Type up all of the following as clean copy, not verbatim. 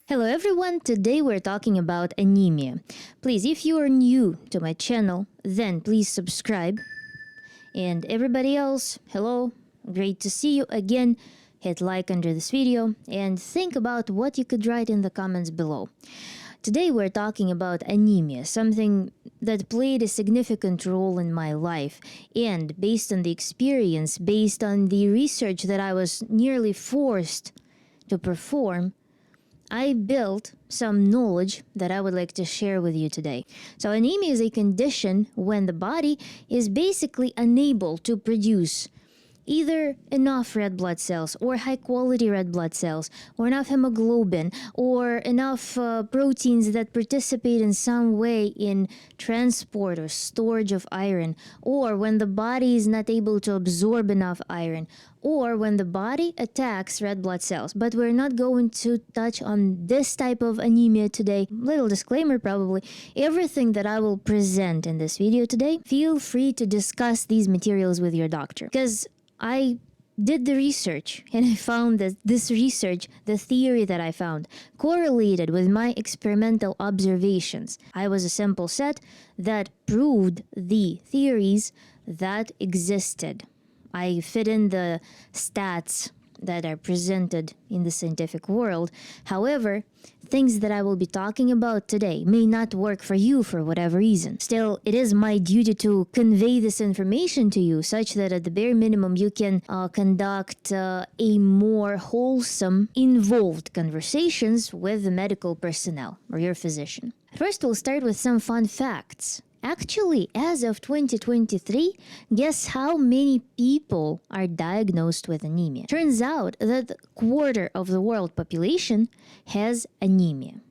Hello everyone, today we're talking about anemia. Please, if you are new to my channel, then please subscribe. And everybody else, hello, great to see you again. Hit like under this video and think about what you could write in the comments below. Today we're talking about anemia, something that played a significant role in my life. And based on the experience, based on the research that I was nearly forced to perform, I built some knowledge that I would like to share with you today. So anemia is a condition when the body is basically unable to produce either enough red blood cells or high quality red blood cells or enough hemoglobin or enough proteins that participate in some way in transport or storage of iron, or when the body is not able to absorb enough iron, or when the body attacks red blood cells. But we're not going to touch on this type of anemia today. Little disclaimer probably, everything that I will present in this video today, feel free to discuss these materials with your doctor, because I did the research and I found that this research, the theory that I found, correlated with my experimental observations. I was a sample set that proved the theories that existed. I fit in the stats that are presented in the scientific world. However, things that I will be talking about today may not work for you for whatever reason. Still, it is my duty to convey this information to you such that at the bare minimum you can conduct a more wholesome, involved conversations with the medical personnel or your physician. First, we'll start with some fun facts. Actually, as of 2023, guess how many people are diagnosed with anemia? Turns out that a quarter of the world population has anemia.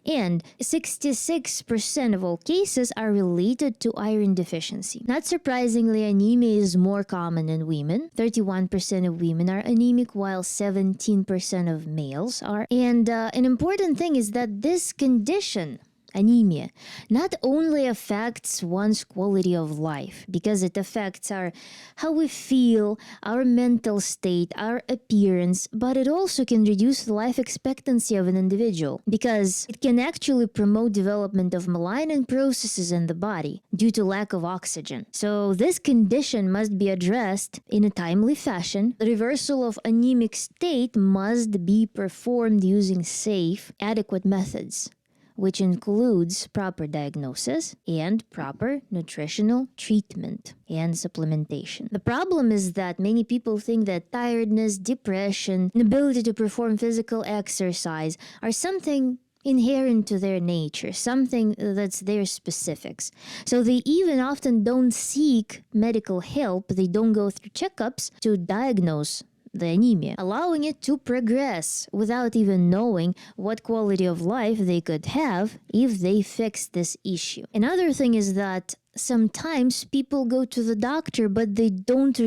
And 66% of all cases are related to iron deficiency. Not surprisingly, anemia is more common in women. 31% of women are anemic, while 17% of males are. And an important thing is that this condition, anemia, not only affects one's quality of life, because it affects how we feel, our mental state, our appearance, but it also can reduce the life expectancy of an individual, because it can actually promote development of malignant processes in the body due to lack of oxygen. So this condition must be addressed in a timely fashion. The reversal of anemic state must be performed using safe, adequate methods, which includes proper diagnosis and proper nutritional treatment and supplementation. The problem is that many people think that tiredness, depression, inability to perform physical exercise are something inherent to their nature, something that's their specifics. So they even often don't seek medical help, they don't go through checkups to diagnose the anemia, allowing it to progress without even knowing what quality of life they could have if they fix this issue. Another thing is that sometimes people go to the doctor but they don't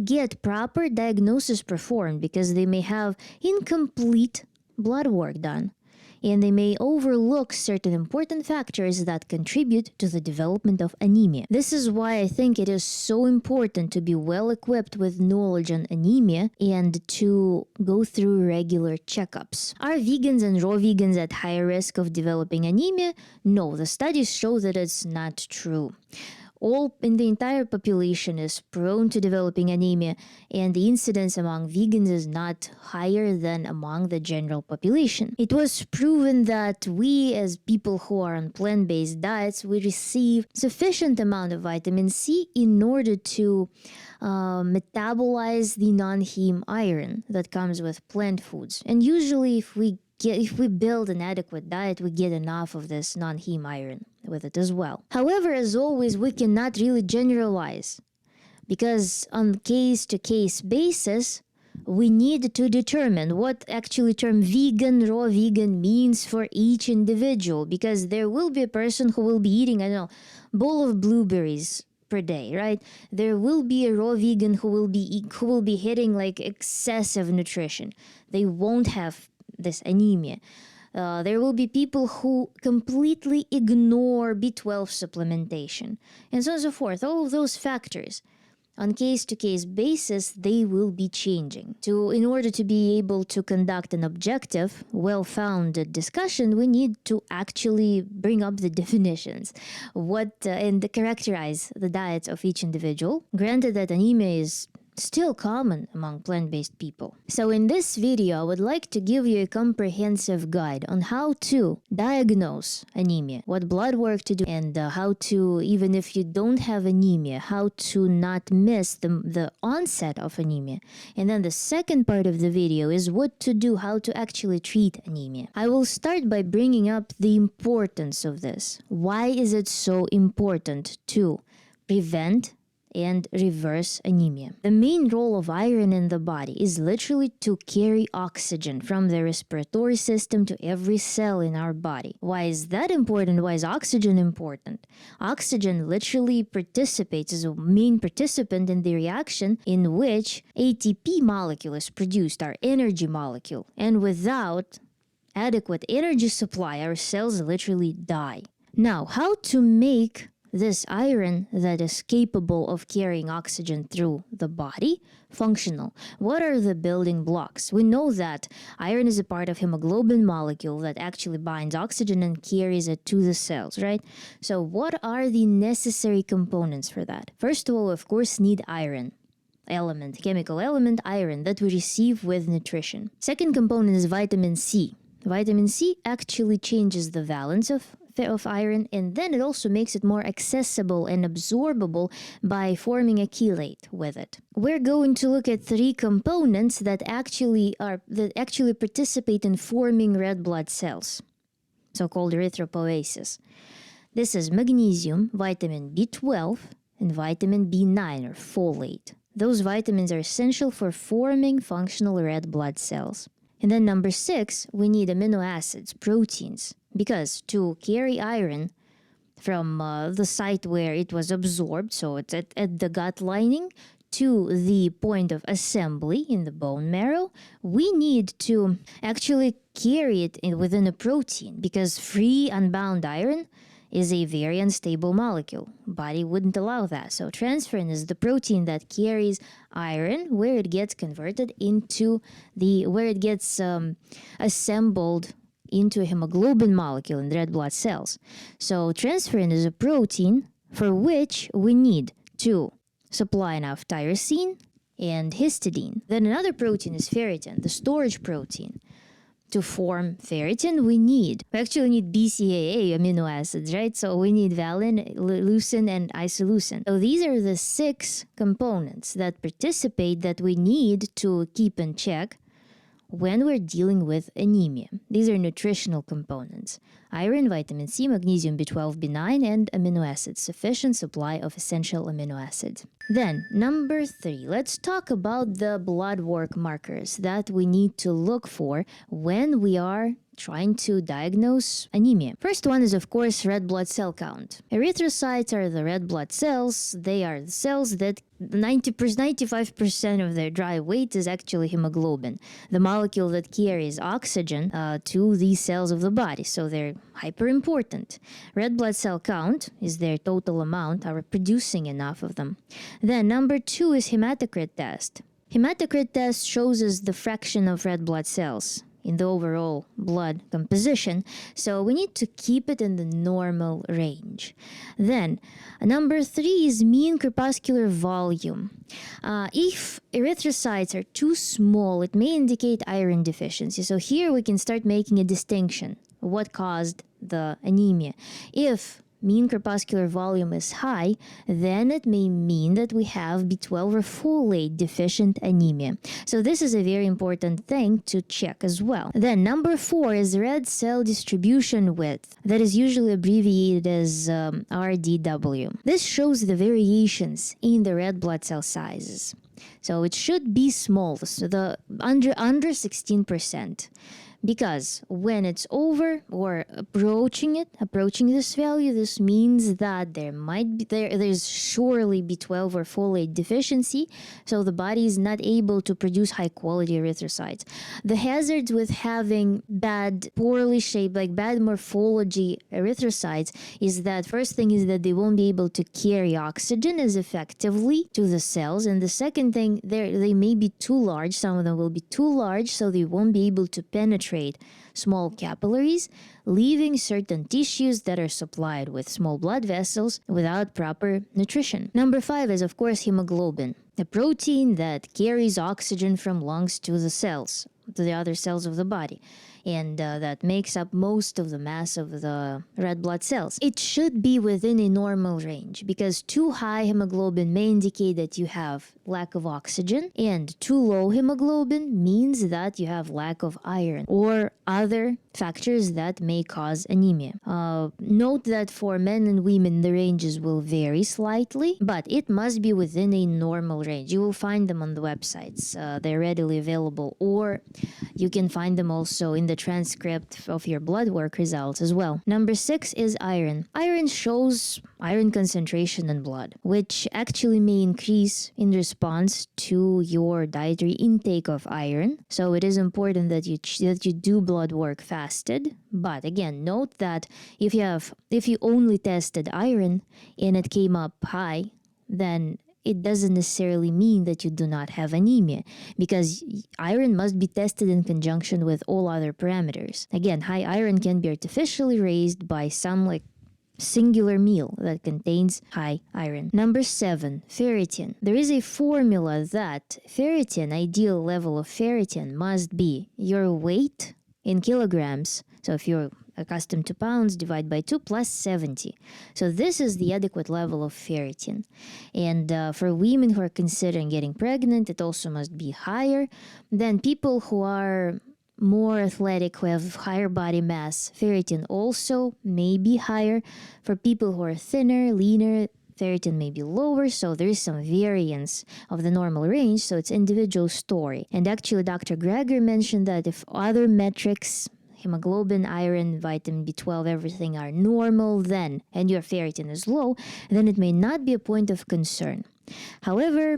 get proper diagnosis performed because they may have incomplete blood work done, and they may overlook certain important factors that contribute to the development of anemia. This is why I think it is so important to be well equipped with knowledge on anemia and to go through regular checkups. Are vegans and raw vegans at higher risk of developing anemia? No, the studies show that it's not true. All in the entire population is prone to developing anemia, and the incidence among vegans is not higher than among the general population. It was proven that we, as people who are on plant-based diets, we receive sufficient amount of vitamin C in order to metabolize the non-heme iron that comes with plant foods. And usually if we build an adequate diet, we get enough of this non-heme iron with it as well. However, as always, we cannot really generalize, because on case-to-case basis, we need to determine what actually term vegan, raw vegan means for each individual, because there will be a person who will be eating, bowl of blueberries per day, right? There will be a raw vegan who will be hitting like excessive nutrition. They won't have this anemia. There will be people who completely ignore B12 supplementation, and so on and so forth. All of those factors On case-to-case basis, they will be changing. In order to be able to conduct an objective, well-founded discussion, we need to actually bring up the definitions, and characterize the diets of each individual. Granted that anemia is still common among plant-based people. So in this video, I would like to give you a comprehensive guide on how to diagnose anemia, what blood work to do, and how to, even if you don't have anemia, how to not miss the onset of anemia. And then the second part of the video is what to do, how to actually treat anemia. I will start by bringing up the importance of this. Why is it so important to prevent and reverse anemia? The main role of iron in the body is literally to carry oxygen from the respiratory system to every cell in our body. Why is that important? Why is oxygen important? Oxygen literally participates as a main participant in the reaction in which ATP molecule is produced, our energy molecule. And without adequate energy supply, our cells literally die. Now, how to make this iron that is capable of carrying oxygen through the body functional? What are the building blocks? We know that iron is a part of hemoglobin molecule that actually binds oxygen and carries it to the cells, right? So what are the necessary components for that? First of all, of course, need iron. Chemical element iron that we receive with nutrition. Second component is vitamin C. Vitamin C actually changes the valence of iron, and then it also makes it more accessible and absorbable by forming a chelate with it. We're going to look at three components that actually participate in forming red blood cells, so-called erythropoiesis. This is magnesium, vitamin B12, and vitamin B9 or folate. Those vitamins are essential for forming functional red blood cells. And then number 6, we need amino acids, proteins, because to carry iron from the site where it was absorbed, so it's at the gut lining, to the point of assembly in the bone marrow, we need to actually carry it within a protein, because free unbound iron is a very unstable molecule. Body wouldn't allow that. So transferrin is the protein that carries iron where it gets converted into where it gets assembled into a hemoglobin molecule in red blood cells. So transferrin is a protein for which we need to supply enough tyrosine and histidine. Then another protein is ferritin, the storage protein. To form ferritin, we actually need BCAA amino acids, right? So we need valine, leucine, and isoleucine. So these are the 6 components that participate that we need to keep in check when we're dealing with anemia. These are nutritional components: iron, vitamin C, magnesium, B12, B9, and amino acids. Sufficient supply of essential amino acids. Then, number 3, let's talk about the blood work markers that we need to look for when we are trying to diagnose anemia. First one is, of course, red blood cell count. Erythrocytes are the red blood cells. They are the cells that 95% of their dry weight is actually hemoglobin, the molecule that carries oxygen to these cells of the body. So they're hyper important. Red blood cell count is their total amount. Are we producing enough of them? Then number 2 is hematocrit test. Hematocrit test shows us the fraction of red blood cells in the overall blood composition, so we need to keep it in the normal range. Then, number 3 is mean corpuscular volume. If erythrocytes are too small, it may indicate iron deficiency. So here we can start making a distinction. What caused the anemia? If mean corpuscular volume is high, then it may mean that we have B12 or folate deficient anemia. So this is a very important thing to check as well. Then number 4 is red cell distribution width, that is usually abbreviated as RDW. This shows the variations in the red blood cell sizes. So it should be small, so the under 16%. Because when it's over or approaching this value, this means that there's surely B12 or folate deficiency, so the body is not able to produce high quality erythrocytes. The hazards with having bad, poorly shaped, like bad morphology erythrocytes is that first thing is that they won't be able to carry oxygen as effectively to the cells, and the second thing, they may be too large. Some of them will be too large, so they won't be able to penetrate small capillaries, leaving certain tissues that are supplied with small blood vessels without proper nutrition. Number 5 is, of course, hemoglobin, a protein that carries oxygen from lungs to the cells, to the other cells of the body, and that makes up most of the mass of the red blood cells. It should be within a normal range, because too high hemoglobin may indicate that you have lack of oxygen, and too low hemoglobin means that you have lack of iron or other factors that may cause anemia. Note that for men and women the ranges will vary slightly, but it must be within a normal range. You will find them on the websites. They're readily available, or you can find them also in the transcript of your blood work results as well. Number 6 is iron. Iron shows iron concentration in blood, which actually may increase in response to your dietary intake of iron. So it is important that you do blood work fasted. But again, note that if you only tested iron and it came up high, then it doesn't necessarily mean that you do not have anemia, because iron must be tested in conjunction with all other parameters. Again, high iron can be artificially raised by some singular meal that contains high iron. Number 7, ferritin. There is a formula that ferritin, ideal level of ferritin, must be your weight in kilograms. So if you're accustomed to pounds, divide by 2 plus 70. So this is the adequate level of ferritin. And for women who are considering getting pregnant, it also must be higher. Then people who are more athletic, who have higher body mass, ferritin also may be higher. For people who are thinner, leaner, ferritin may be lower, so there is some variance of the normal range, so it's individual story. And actually, Dr. Greger mentioned that if other metrics, hemoglobin, iron, vitamin B12, everything are normal, then, and your ferritin is low, then it may not be a point of concern. However,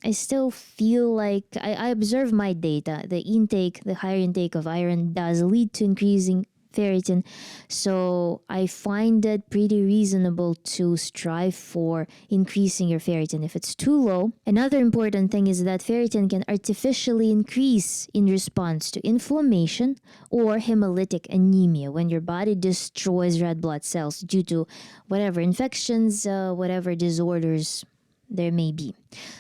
I still feel like I observe my data. The higher intake of iron does lead to increasing ferritin, so I find it pretty reasonable to strive for increasing your ferritin if it's too low. Another important thing is that ferritin can artificially increase in response to inflammation or hemolytic anemia, when your body destroys red blood cells due to whatever infections, whatever disorders there may be.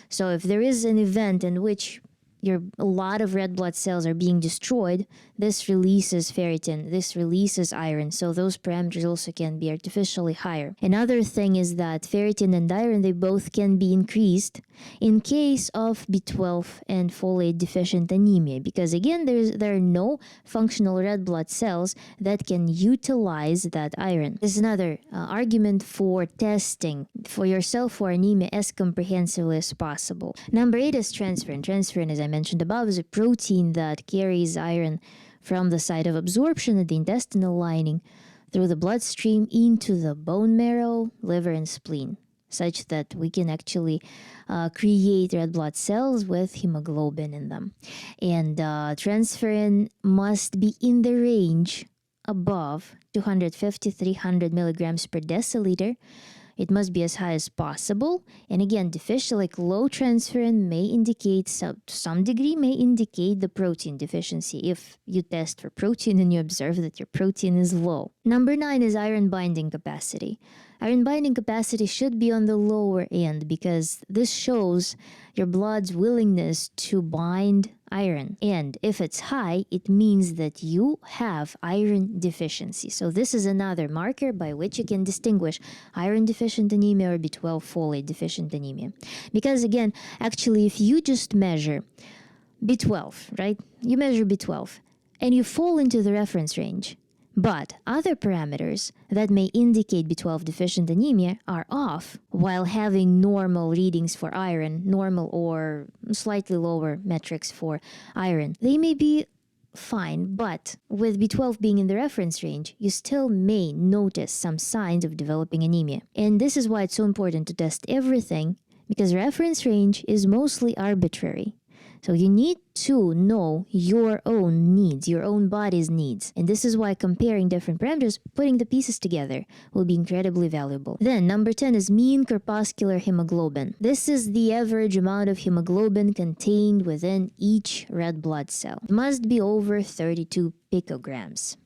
So if there is an event in which a lot of red blood cells are being destroyed, this releases ferritin, this releases iron, so those parameters also can be artificially higher. Another thing is that ferritin and iron, they both can be increased in case of B12 and folate deficient anemia, because again, there are no functional red blood cells that can utilize that iron. This is another argument for testing for yourself for anemia as comprehensively as possible. Number 8 is transferrin. Transferrin, as I mentioned above, is a protein that carries iron from the site of absorption at the intestinal lining through the bloodstream into the bone marrow, liver, and spleen, such that we can actually create red blood cells with hemoglobin in them. And transferrin must be in the range above 250-300 milligrams per deciliter. It must be as high as possible. And again, low transferrin may indicate, to some degree, may indicate the protein deficiency if you test for protein and you observe that your protein is low. Number 9 is iron binding capacity. Iron binding capacity should be on the lower end, because this shows your blood's willingness to bind iron. And if it's high, it means that you have iron deficiency. So this is another marker by which you can distinguish iron deficient anemia or B12 folate deficient anemia. Because again, actually, if you just measure B12, right? You measure B12 and you fall into the reference range, but other parameters that may indicate B12 deficient anemia are off while having normal readings for iron, normal or slightly lower metrics for iron. They may be fine, but with B12 being in the reference range, you still may notice some signs of developing anemia. And this is why it's so important to test everything, because reference range is mostly arbitrary. So you need to know your own needs, your own body's needs. And this is why comparing different parameters, putting the pieces together, will be incredibly valuable. Then number 10 is mean corpuscular hemoglobin. This is the average amount of hemoglobin contained within each red blood cell. It must be over 32 picograms.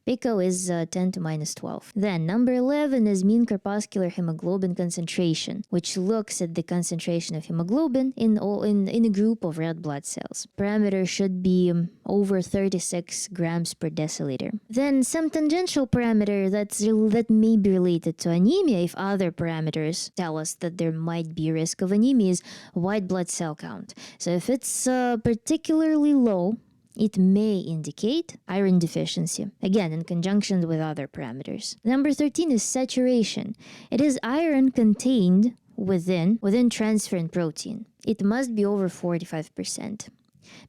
Pico is 10 to minus 12. Then number 11 is mean corpuscular hemoglobin concentration, which looks at the concentration of hemoglobin in a group of red blood cells. Parameter should be over 36 grams per deciliter. Then some tangential parameter that may be related to anemia if other parameters tell us that there might be risk of anemia is white blood cell count. So if it's particularly low, it may indicate iron deficiency, again in conjunction with other parameters. Number 13 is saturation. It is iron contained within transferrin protein. It must be over 45%,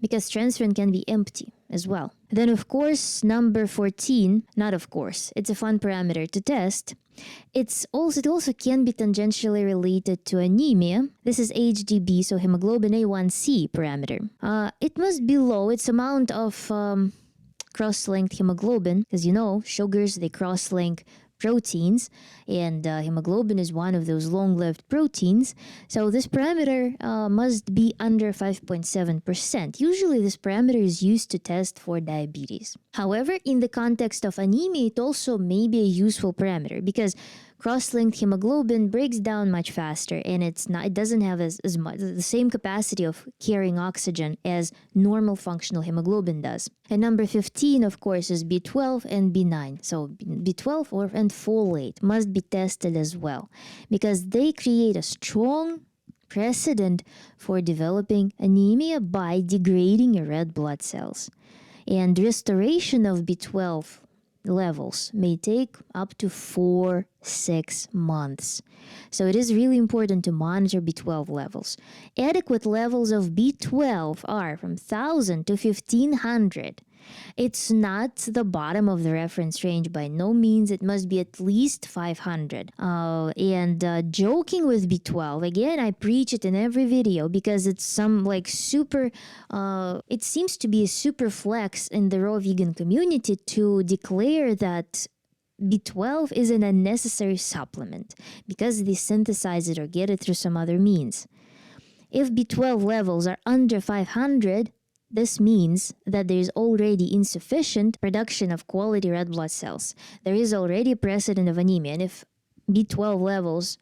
because transferrin can be empty as well. Then of course, number 14, not of course, it's a fun parameter to test. It also can be tangentially related to anemia. This is HDB, so hemoglobin A1C parameter. It must be low. Its amount of cross-linked hemoglobin, because sugars, they cross-link proteins, and hemoglobin is one of those long-lived proteins. So this parameter must be under 5.7%. Usually this parameter is used to test for diabetes. However, in the context of anemia, it also may be a useful parameter, because cross-linked hemoglobin breaks down much faster, and it doesn't have as much the same capacity of carrying oxygen as normal functional hemoglobin does. And number 15, of course, is B12 and B9. So B12 and folate must be tested as well, because they create a strong precedent for developing anemia by degrading your red blood cells. And restoration of B12 levels may take up to 4-6 months. So it is really important to monitor B12 levels. Adequate levels of B12 are from 1,000 to 1,500. It's not the bottom of the reference range by no means. It must be at least 500. Joking with B12, again, I preach it in every video because it's some super, it seems to be a super flex in the raw vegan community to declare that B12 is an unnecessary supplement because they synthesize it or get it through some other means. If B12 levels are under 500, this means that there is already insufficient production of quality red blood cells. There is already a precedent of anemia, and if B12 levels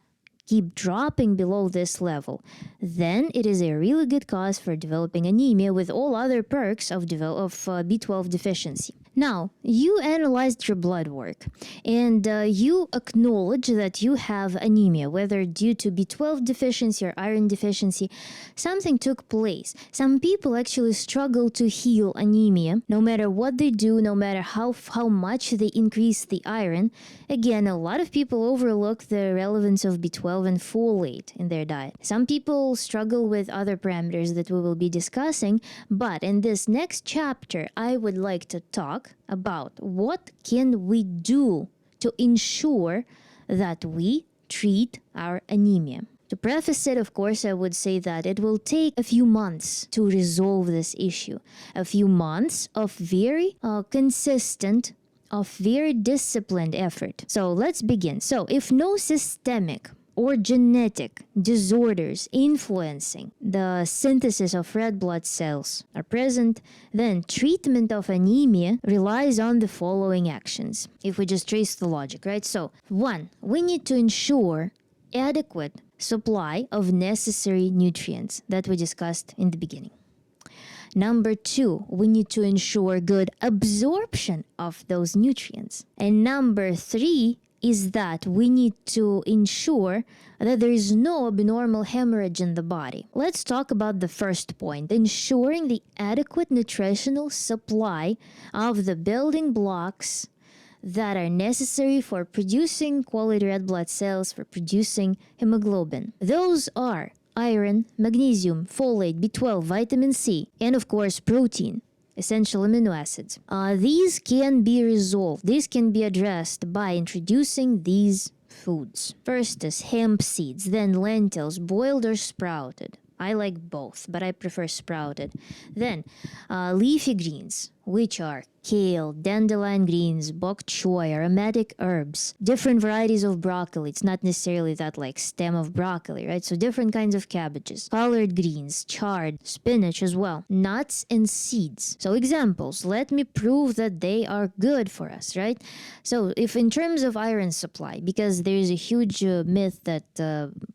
keep dropping below this level, then it is a really good cause for developing anemia with all other perks of B12 deficiency. Now, you analyzed your blood work and you acknowledge that you have anemia, whether due to B12 deficiency or iron deficiency. Something took place. Some people actually struggle to heal anemia, no matter what they do, no matter how much they increase the iron. Again, a lot of people overlook the relevance of B12 and folate in their diet. Some people struggle with other parameters that we will be discussing, but in this next chapter, I would like to talk about what can we do to ensure that we treat our anemia. To preface it, of course, I would say that it will take a few months to resolve this issue. A few months of very consistent, of very disciplined effort. So let's begin. So if no systemic or genetic disorders influencing the synthesis of red blood cells are present, then treatment of anemia relies on the following actions. If we just trace the logic, right? So 1, we need to ensure adequate supply of necessary nutrients that we discussed in the beginning. Number 2, we need to ensure good absorption of those nutrients. And number 3 is that we need to ensure that there is no abnormal hemorrhage in the body. Let's talk about the first point, ensuring the adequate nutritional supply of the building blocks that are necessary for producing quality red blood cells, for producing hemoglobin. Those are iron, magnesium, folate, B12, vitamin C, and of course protein. essential amino acids. These can be resolved. These can be addressed by introducing these foods. First is hemp seeds, then lentils, boiled or sprouted. I like both, but I prefer sprouted. Then leafy greens, which are kale, dandelion greens, bok choy, aromatic herbs, different varieties of broccoli. It's not necessarily that like stem of broccoli, right? So different kinds of cabbages, collard greens, chard, spinach as well, nuts and seeds. So examples, let me prove that they are good for us, right? So if in terms of iron supply, because there's a huge myth that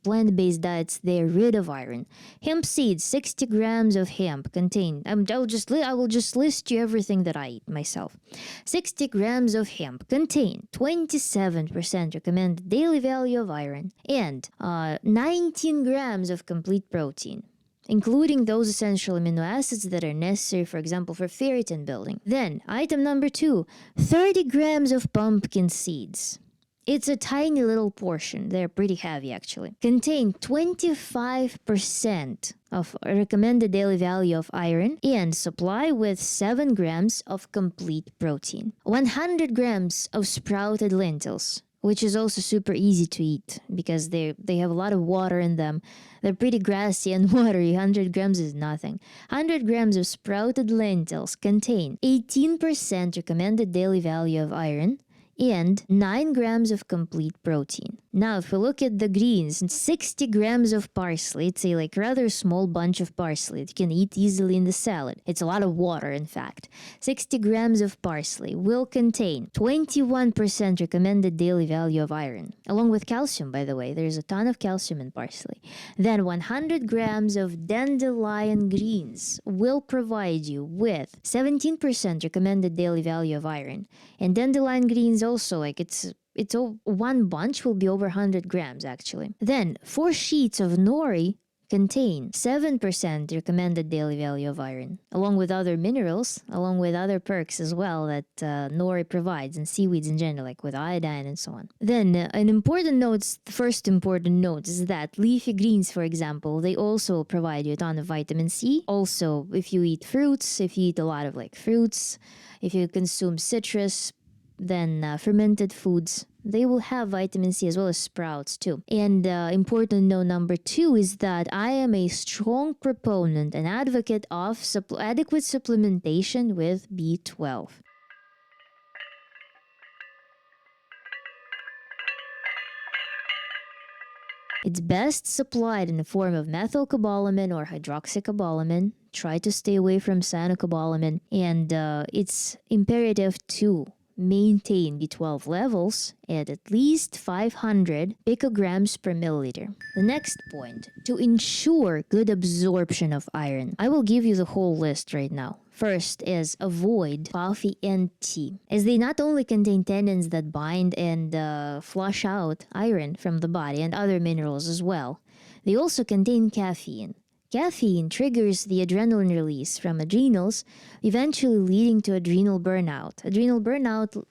plant-based diets, they're rid of iron. Hemp seeds, 60 grams of hemp contain, I will just list you everything that I eat myself. 60 grams of hemp contain 27% recommended daily value of iron and 19 grams of complete protein, including those essential amino acids that are necessary, for example, for ferritin building. Then, item number 2, 30 grams of pumpkin seeds. It's a tiny little portion. They're pretty heavy, actually. Contain 25% of recommended daily value of iron and supply with 7 grams of complete protein. 100 grams of sprouted lentils, which is also super easy to eat because they have a lot of water in them. They're pretty grassy and watery. 100 grams is nothing. 100 grams of sprouted lentils contain 18% recommended daily value of iron and 9 grams of complete protein. Now, if we look at the greens, 60 grams of parsley, it's a like rather small bunch of parsley that you can eat easily in the salad. It's a lot of water, in fact. 60 grams of parsley will contain 21% recommended daily value of iron, along with calcium, by the way. There's a ton of calcium in parsley. Then 100 grams of dandelion greens will provide you with 17% recommended daily value of iron. And dandelion greens also, like it's one bunch will be over 100 grams actually. Then 4 sheets of nori contain 7% recommended daily value of iron, along with other minerals, along with other perks as well that nori provides, and seaweeds in general, like with iodine and so on. Then the first important note is that leafy greens, for example, they also provide you a ton of vitamin C. Also, if you eat fruits, if you eat a lot of like fruits, if you consume citrus, then fermented foods, they will have vitamin C as well as sprouts too. And important note number 2 is that I am a strong proponent and advocate of adequate supplementation with B12. It's best supplied in the form of methylcobalamin or hydroxycobalamin. Try to stay away from cyanocobalamin, and it's imperative to maintain B12 levels at least 500 picograms per milliliter. The next point, to ensure good absorption of iron. I will give you the whole list right now. First is avoid coffee and tea, as they not only contain tannins that bind and flush out iron from the body and other minerals as well. They also contain caffeine. Caffeine triggers the adrenaline release from adrenals, eventually leading to adrenal burnout. Adrenal burnout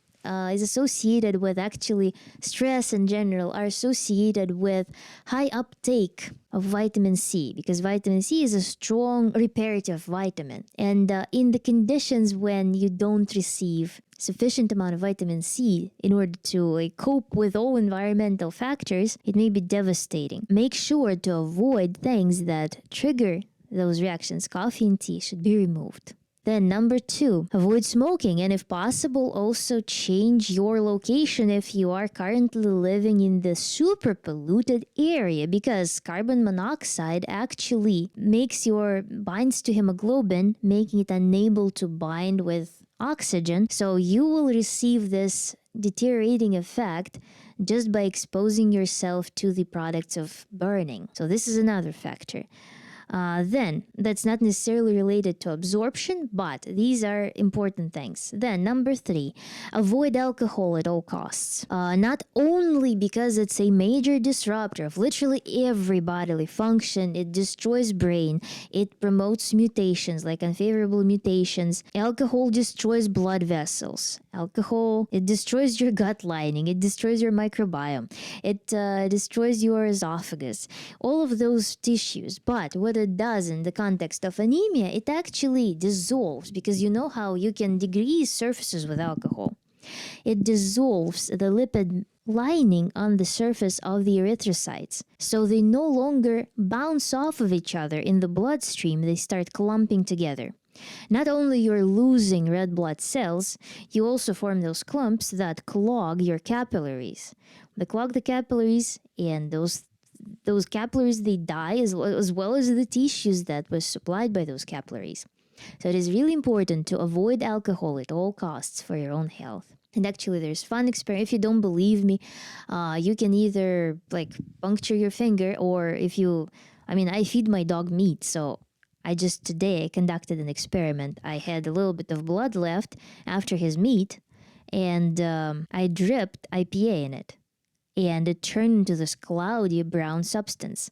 is associated with actually stress in general, are associated with high uptake of vitamin C, because vitamin C is a strong reparative vitamin. And in the conditions when you don't receive sufficient amount of vitamin C in order to cope with all environmental factors, it may be devastating. Make sure to avoid things that trigger those reactions. Coffee and tea should be removed. Then number 2, avoid smoking, and if possible, also change your location if you are currently living in the super polluted area, because carbon monoxide actually binds to hemoglobin, making it unable to bind with oxygen. So you will receive this deteriorating effect just by exposing yourself to the products of burning. So this is another factor. Then, that's not necessarily related to absorption, but these are important things. Then, number 3, avoid alcohol at all costs. Not only because it's a major disruptor of literally every bodily function, it destroys brain, it promotes mutations, like unfavorable mutations. Alcohol destroys blood vessels. Alcohol, it destroys your gut lining, it destroys your microbiome, it destroys your esophagus, all of those tissues. But what it does in the context of anemia, it actually dissolves, because you know how you can degrease surfaces with alcohol. It dissolves the lipid lining on the surface of the erythrocytes. So they no longer bounce off of each other in the bloodstream, they start clumping together. Not only you're losing red blood cells, you also form those clumps that clog your capillaries. They clog the capillaries, and those capillaries, they die as well as the tissues that was supplied by those capillaries. So it is really important to avoid alcohol at all costs for your own health. And actually, there's fun experiment. If you don't believe me, you can either puncture your finger, or I feed my dog meat. So today I conducted an experiment. I had a little bit of blood left after his meat, and I dripped IPA in it, and it turned into this cloudy brown substance.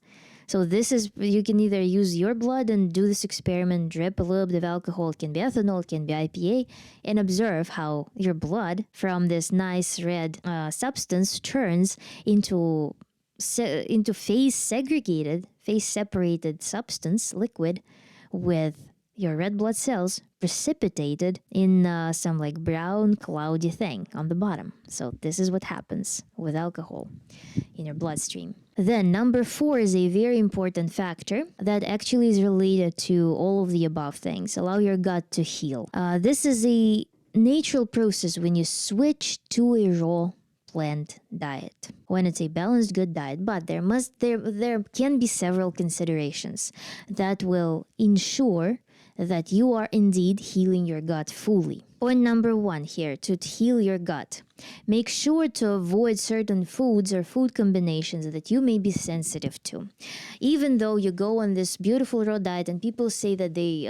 So you can either use your blood and do this experiment, drip a little bit of alcohol, it can be ethanol, it can be IPA, and observe how your blood from this nice red substance turns into phase separated substance, liquid, with your red blood cells precipitated in some brown cloudy thing on the bottom. So this is what happens with alcohol in your bloodstream. Then number 4 is a very important factor that actually is related to all of the above things. Allow your gut to heal. This is a natural process when you switch to a raw plant diet, when it's a balanced good diet. But there can be several considerations that will ensure that you are indeed healing your gut fully. Point number 1 here, to heal your gut. Make sure to avoid certain foods or food combinations that you may be sensitive to. Even though you go on this beautiful raw diet and people say that they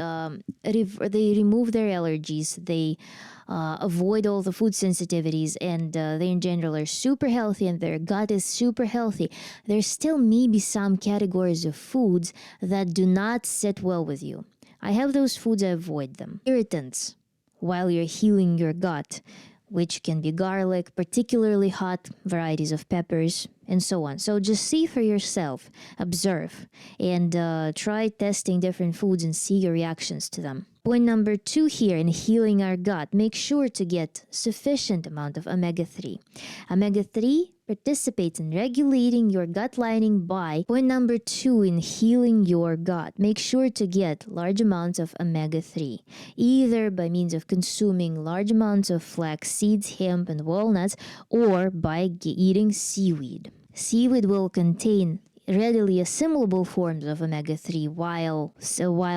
remove their allergies, they avoid all the food sensitivities, and they in general are super healthy and their gut is super healthy, there still may be some categories of foods that do not sit well with you. I have those foods, I avoid them. Irritants, while you're healing your gut, which can be garlic, particularly hot varieties of peppers, and so on. So just see for yourself, observe, and try testing different foods and see your reactions to them. Point number 2 here in healing our gut, make sure to get sufficient amount of omega-3. Omega-3 participates in regulating your gut lining by point number 2 in healing your gut. Make sure to get large amounts of omega-3, either by means of consuming large amounts of flax seeds, hemp, and walnuts, or by eating seaweed. Seaweed will contain readily assimilable forms of omega-3, while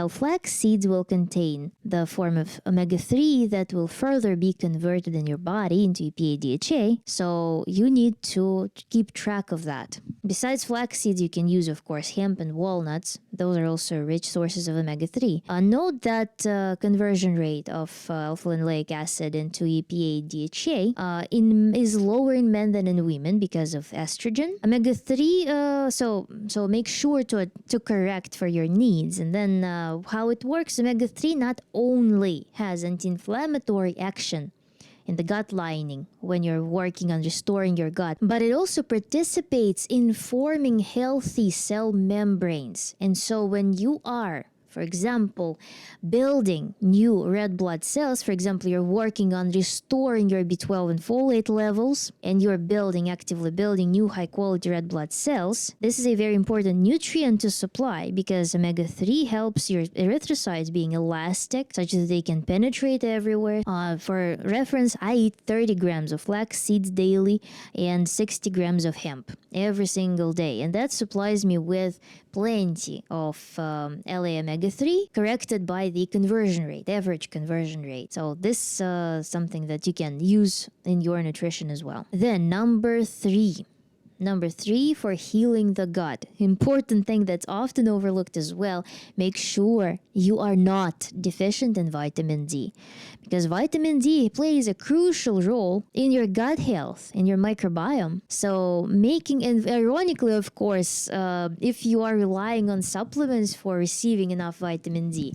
flax seeds will contain the form of omega-3 that will further be converted in your body into EPA-DHA, so you need to keep track of that. Besides flax seeds, you can use, of course, hemp and walnuts. Those are also rich sources of omega-3. Note that conversion rate of alpha-linoleic acid into EPA-DHA is lower in men than in women because of estrogen. Omega-3, so make sure to correct for your needs. And then how it works, omega-3 not only has anti-inflammatory action in the gut lining when you're working on restoring your gut, but it also participates in forming healthy cell membranes. And so when you are, for example, building new red blood cells, for example, you're working on restoring your B12 and folate levels, and you're actively building new high-quality red blood cells, this is a very important nutrient to supply because omega-3 helps your erythrocytes being elastic, such that they can penetrate everywhere. For reference, I eat 30 grams of flax seeds daily and 60 grams of hemp every single day, and that supplies me with plenty of LA omega-3 corrected by the average conversion rate. So this is something that you can use in your nutrition as well. Then number 3 for healing the gut, important thing that's often overlooked as well, make sure you are not deficient in vitamin D, because vitamin D plays a crucial role in your gut health, in your microbiome. So and ironically, of course, if you are relying on supplements for receiving enough vitamin D,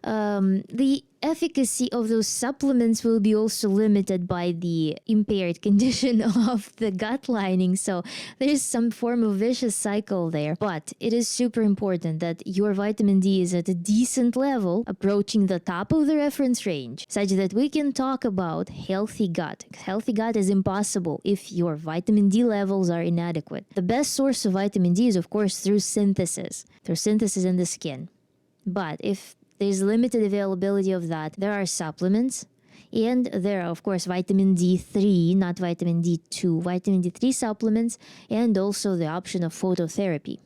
the efficacy of those supplements will be also limited by the impaired condition of the gut lining. So there's some form of vicious cycle there. But it is super important that your vitamin D is at a decent level, approaching the top of the reference range, such that we can talk about healthy gut. Healthy gut is impossible if your vitamin D levels are inadequate. The best source of vitamin D is, of course, through synthesis in the skin. But if there's limited availability of that, there are supplements, and there are, of course, vitamin D3, not vitamin D2, vitamin D3 supplements, and also the option of phototherapy.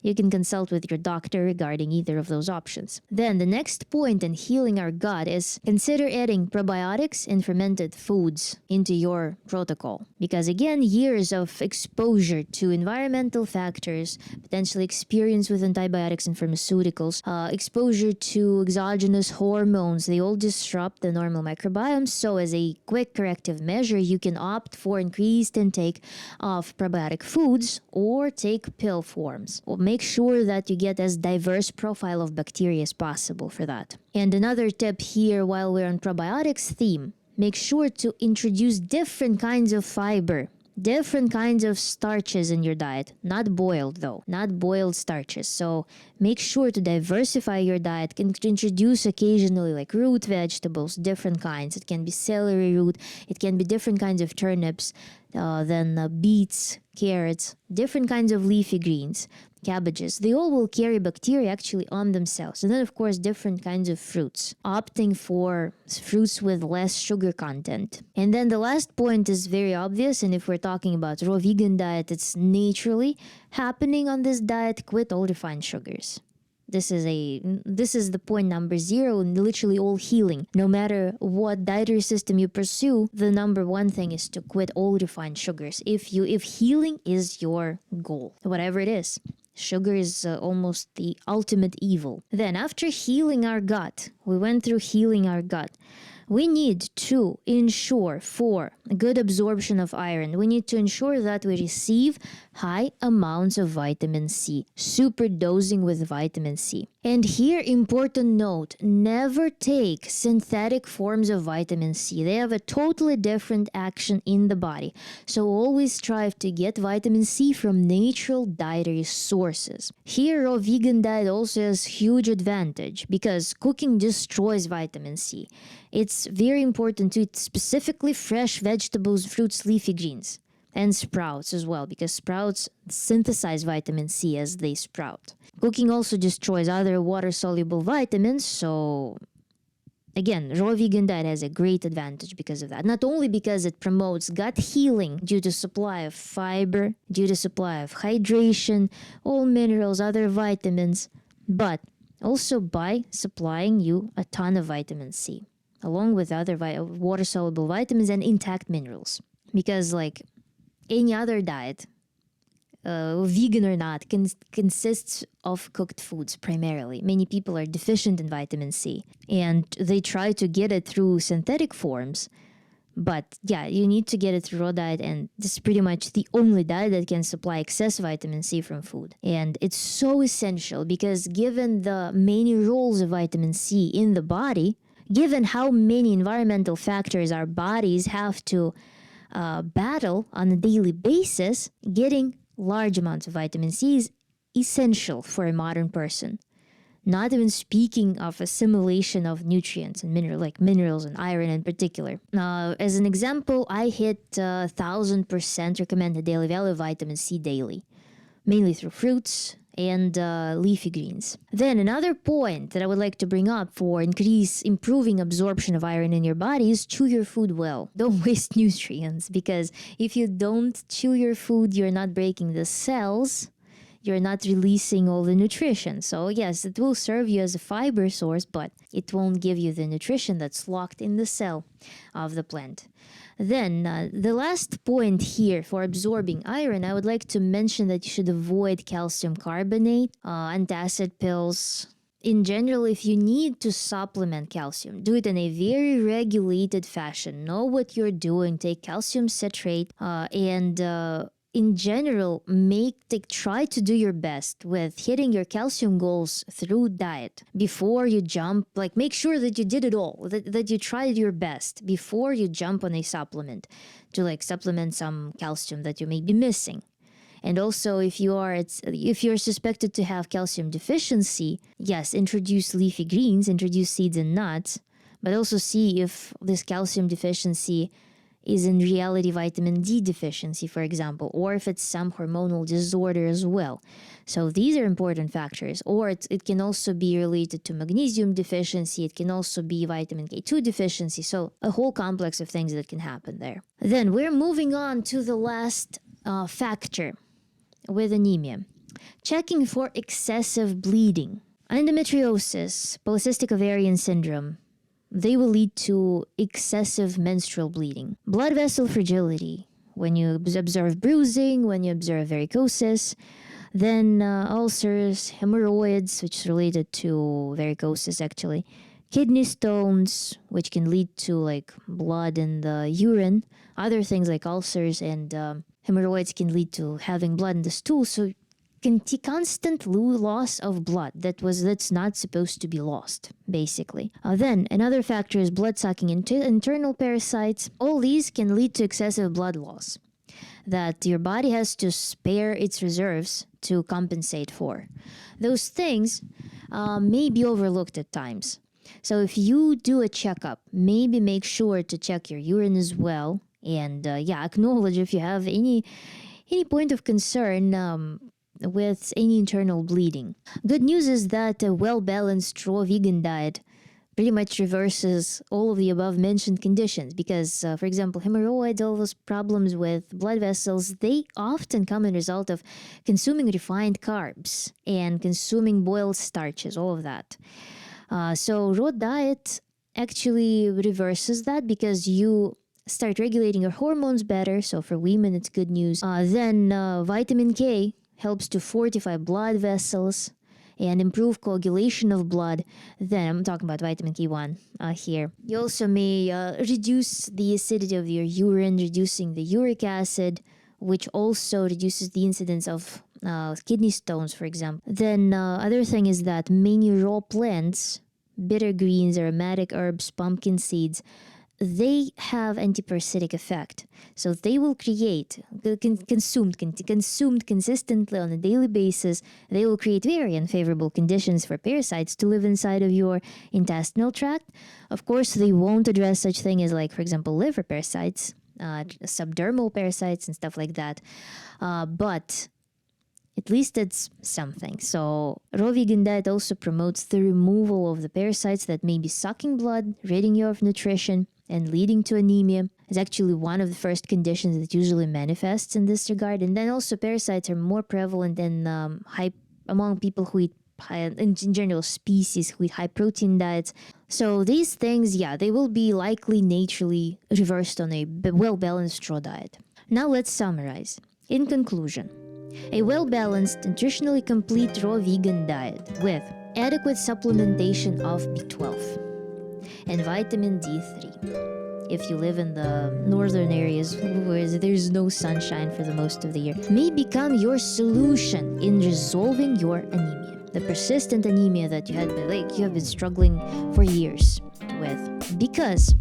You can consult with your doctor regarding either of those options. Then the next point in healing our gut is consider adding probiotics and fermented foods into your protocol. Because again, years of exposure to environmental factors, potentially experience with antibiotics and pharmaceuticals, exposure to exogenous hormones, they all disrupt the normal microbiome. So as a quick corrective measure, you can opt for increased intake of probiotic foods or take pill forms. Or make sure that you get as diverse profile of bacteria as possible for that. And another tip here, while we're on probiotics theme, make sure to introduce different kinds of fiber, different kinds of starches in your diet. Not boiled though, not boiled starches. So make sure to diversify your diet. Can introduce occasionally like root vegetables, different kinds. It can be celery root, it can be different kinds of turnips, then beets, carrots, different kinds of leafy greens, cabbages. They all will carry bacteria actually on themselves. And then, of course, different kinds of fruits, opting for fruits with less sugar content. And then the last point is very obvious. And if we're talking about raw vegan diet, it's naturally happening on this diet. Quit all refined sugars. This is the point number 0 in literally all healing. No matter what dietary system you pursue, the number one thing is to quit all refined sugars. If healing is your goal, whatever it is. Sugar is almost the ultimate evil. Then after healing our gut, we went through healing our gut. We need to ensure for good absorption of iron. We need to ensure that we receive high amounts of vitamin C, super dosing with vitamin C. And here, important note, never take synthetic forms of vitamin C. They have a totally different action in the body. So always strive to get vitamin C from natural dietary sources. Here, raw vegan diet also has huge advantage because cooking destroys vitamin C. It's very important to eat specifically fresh vegetables, fruits, leafy greens, and sprouts as well, because sprouts synthesize vitamin C as they sprout. Cooking also destroys other water-soluble vitamins, so again, raw vegan diet has a great advantage because of that. Not only because it promotes gut healing due to supply of fiber, due to supply of hydration, all minerals, other vitamins, but also by supplying you a ton of vitamin C, along with other water-soluble vitamins and intact minerals. Because like any other diet, vegan or not, consists of cooked foods primarily. Many people are deficient in vitamin C, and they try to get it through synthetic forms. But yeah, you need to get it through raw diet, and this is pretty much the only diet that can supply excess vitamin C from food. And it's so essential because given the many roles of vitamin C in the body, given how many environmental factors our bodies have to battle on a daily basis, getting large amounts of vitamin C is essential for a modern person. Not even speaking of assimilation of nutrients and minerals and iron in particular. As an example, I hit 1,000% recommended daily value of vitamin C daily, mainly through fruits and leafy greens. Then another point that I would like to bring up for improving absorption of iron in your body is chew your food well. Don't waste nutrients, because if you don't chew your food, you're not breaking the cells, you're not releasing all the nutrition. So yes, it will serve you as a fiber source, but it won't give you the nutrition that's locked in the cell of the plant. Then the last point here for absorbing iron, I would like to mention that you should avoid calcium carbonate, antacid pills. In general, if you need to supplement calcium, do it in a very regulated fashion. Know what you're doing. Take calcium citrate and in general, try to do your best with hitting your calcium goals through diet before you jump. Like, make sure that you did it all, that you tried your best before you jump on a supplement to like supplement some calcium that you may be missing. And also, if you're suspected to have calcium deficiency, yes, introduce leafy greens, introduce seeds and nuts, but also see if this calcium deficiency is in reality vitamin D deficiency, for example, or if it's some hormonal disorder as well. So these are important factors. Or it can also be related to magnesium deficiency. It can also be vitamin K2 deficiency. So a whole complex of things that can happen there. Then we're moving on to the last factor with anemia. Checking for excessive bleeding. Endometriosis, polycystic ovarian syndrome, they will lead to excessive menstrual bleeding. Blood vessel fragility, when you observe bruising, when you observe varicosis, then ulcers, hemorrhoids, which is related to varicosis actually, kidney stones, which can lead to like blood in the urine. Other things like ulcers and hemorrhoids can lead to having blood in the stool. So constant loss of blood that's not supposed to be lost, basically. Then another factor is blood-sucking internal parasites. All these can lead to excessive blood loss that your body has to spare its reserves to compensate for. Those things may be overlooked at times. So if you do a checkup, maybe make sure to check your urine as well, and acknowledge if you have any point of concern with any internal bleeding. Good news is that a well-balanced raw vegan diet pretty much reverses all of the above mentioned conditions because, for example, hemorrhoids, all those problems with blood vessels, they often come as a result of consuming refined carbs and consuming boiled starches, all of that. So raw diet actually reverses that because you start regulating your hormones better. So for women, it's good news. Then vitamin K helps to fortify blood vessels and improve coagulation of blood. Then I'm talking about vitamin K1 here. You also may reduce the acidity of your urine, reducing the uric acid, which also reduces the incidence of kidney stones, for example. Then other thing is that many raw plants, bitter greens, aromatic herbs, pumpkin seeds, they have antiparasitic effect. So they will create, consumed consistently on a daily basis, they will create very unfavorable conditions for parasites to live inside of your intestinal tract. Of course, they won't address such thing as, like, for example, liver parasites, subdermal parasites and stuff like that. But at least it's something. So raw vegan diet also promotes the removal of the parasites that may be sucking blood, ridding you of nutrition, and leading to anemia. Is actually one of the first conditions that usually manifests in this regard. And then also parasites are more prevalent in among people who eat in general species who eat high protein diets. So these things, they will be likely naturally reversed on a well-balanced raw diet. Now let's summarize. In conclusion, a well-balanced, nutritionally complete raw vegan diet with adequate supplementation of B12 and vitamin D3, if you live in the northern areas where there's no sunshine for the most of the year, may become your solution in resolving your anemia. The persistent anemia that you have been struggling for years with. Because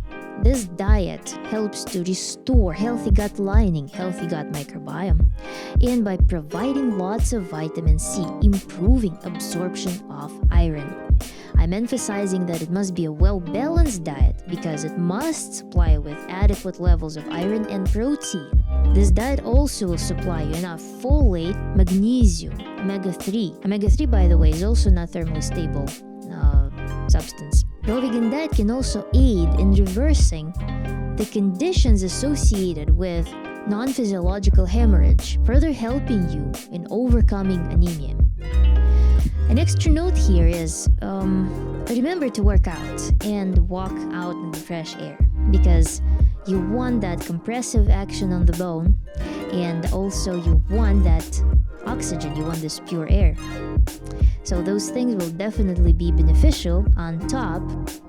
this diet helps to restore healthy gut lining, healthy gut microbiome, and by providing lots of vitamin C, improving absorption of iron. I'm emphasizing that it must be a well-balanced diet because it must supply with adequate levels of iron and protein. This diet also will supply you enough folate, magnesium, omega-3. Omega-3, by the way, is also not thermally stable substance. Raw vegan diet can also aid in reversing the conditions associated with non-physiological hemorrhage, further helping you in overcoming anemia. An extra note here is remember to work out and walk out in the fresh air because you want that compressive action on the bone, and also you want that oxygen, you want this pure air. So those things will definitely be beneficial on top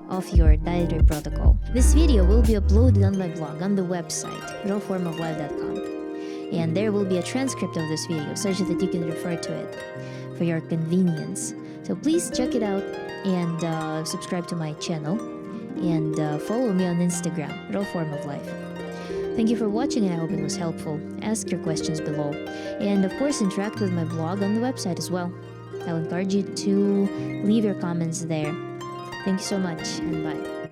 of your dietary protocol. This video will be uploaded on my blog on the website rawformoflife.com. and there will be a transcript of this video such that you can refer to it for your convenience. So please check it out and subscribe to my channel and follow me on Instagram, Raw Form of Life. Thank you for watching, and I hope it was helpful. Ask your questions below, and of course interact with my blog on the website as well. I'll encourage you to leave your comments there. Thank you so much, and bye.